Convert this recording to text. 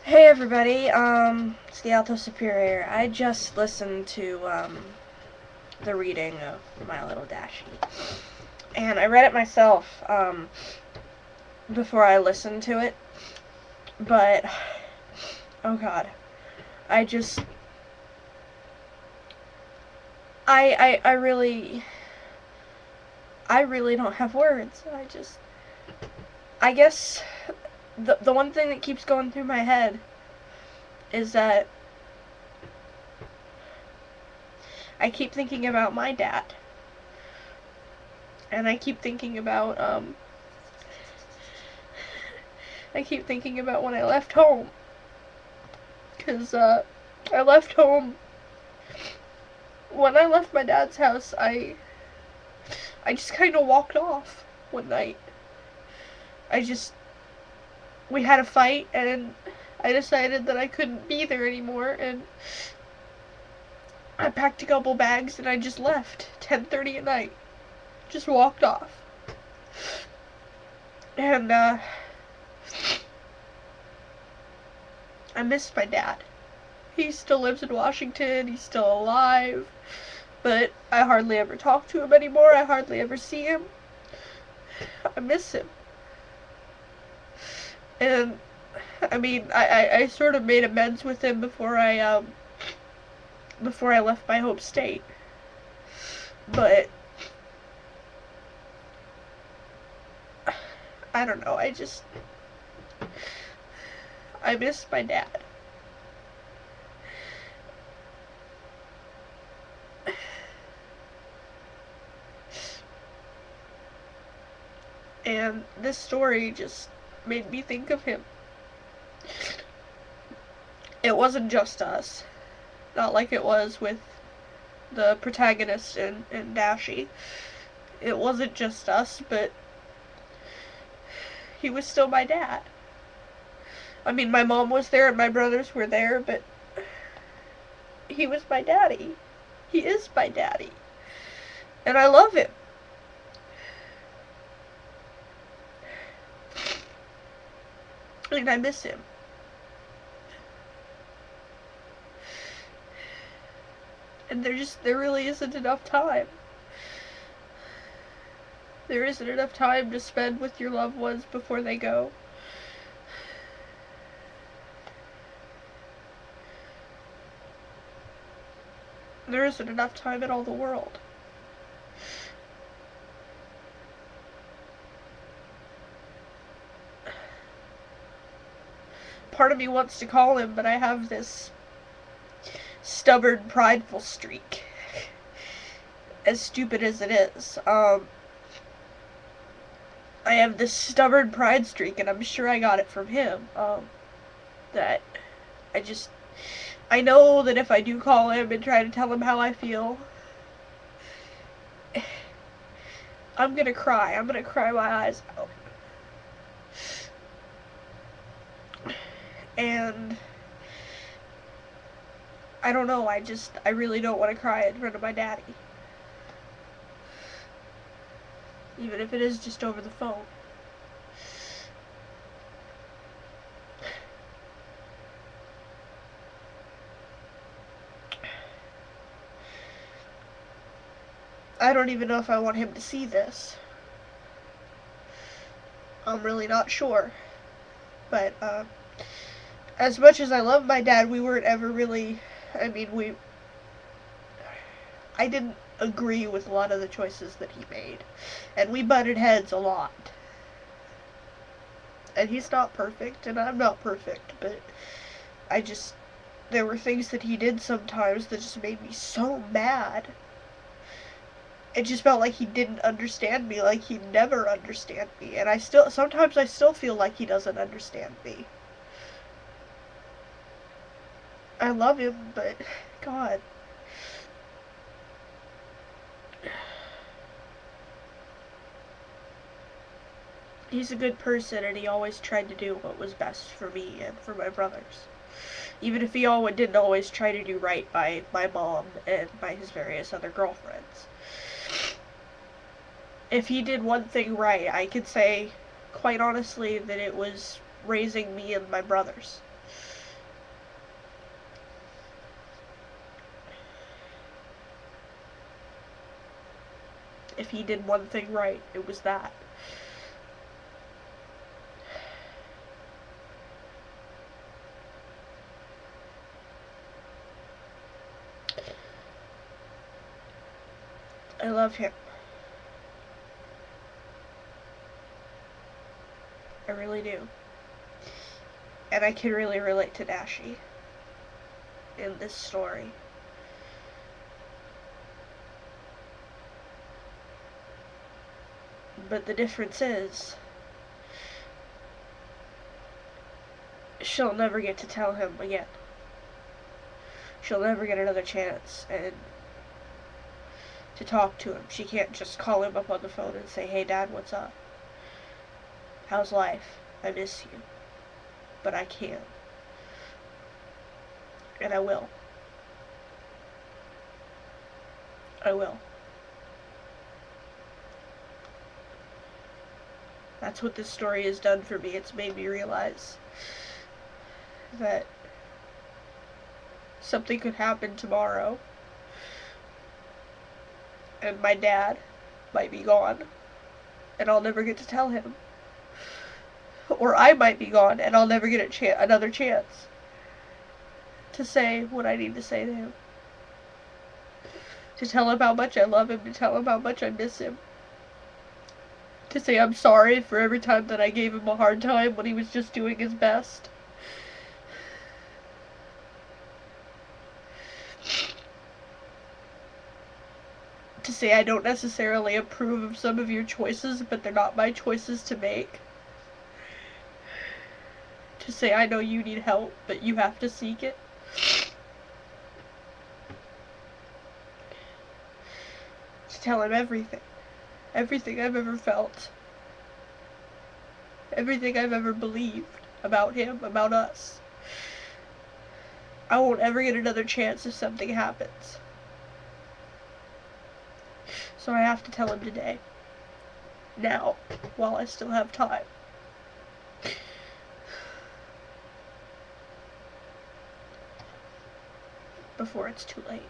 Hey everybody, it's TheAltoSuperior. I just listened to, the reading of My Little Dashie. And I read it myself, before I listened to it. But, oh god. I just, I really don't have words. I guess, the one thing that keeps going through my head is that I keep thinking about my dad. And I keep thinking about, when I left home. Because, I left home. When I left my dad's house, I just kind of walked off one night. We had a fight, and I decided that I couldn't be there anymore, and I packed a couple bags, and I just left. 10:30 at night. Just walked off. And, I miss my dad. He still lives in Washington, he's still alive, but I hardly ever talk to him anymore, I hardly ever see him. I miss him. And, I mean, I sort of made amends with him before I left my home state. But, I don't know, I miss my dad. And this story just made me think of him. It wasn't just us. Not like it was with the protagonist in Dashie. It wasn't just us, but he was still my dad. I mean, my mom was there and my brothers were there, but he was my daddy. He is my daddy. And I love him. And I miss him. And there really isn't enough time. There isn't enough time to spend with your loved ones before they go. There isn't enough time in all the world. Part of me wants to call him, but I have this stubborn, prideful streak. As stupid as it is. I have this stubborn pride streak, and I'm sure I got it from him. That I know that if I do call him and try to tell him how I feel, I'm gonna cry. I'm gonna cry my eyes out. And I don't know, I really don't want to cry in front of my daddy. Even if it is just over the phone. I don't even know if I want him to see this. I'm really not sure. But, as much as I love my dad, we weren't ever really, I didn't agree with a lot of the choices that he made. And we butted heads a lot. And he's not perfect, and I'm not perfect, but there were things that he did sometimes that just made me so mad. It just felt like he didn't understand me, like he'd never understand me, and sometimes I still feel like he doesn't understand me. I love him, but, God. He's a good person, and he always tried to do what was best for me and for my brothers. Even if he didn't always try to do right by my mom and by his various other girlfriends. If he did one thing right, I could say, quite honestly, that it was raising me and my brothers. If he did one thing right, it was that. I love him. I really do. And I can really relate to Dashie in this story. But the difference is, she'll never get to tell him again. She'll never get another chance and to talk to him. She can't just call him up on the phone and say, "Hey Dad, what's up? How's life? I miss you." But I can. And I will. I will. That's what this story has done for me. It's made me realize that something could happen tomorrow and my dad might be gone and I'll never get to tell him. Or I might be gone and I'll never get another chance to say what I need to say to him. To tell him how much I love him, to tell him how much I miss him. To say I'm sorry for every time that I gave him a hard time when he was just doing his best. To say I don't necessarily approve of some of your choices, but they're not my choices to make. To say I know you need help, but you have to seek it. To tell him everything. Everything I've ever felt. Everything I've ever believed about him, about us. I won't ever get another chance if something happens. So I have to tell him today. Now, while I still have time. Before it's too late.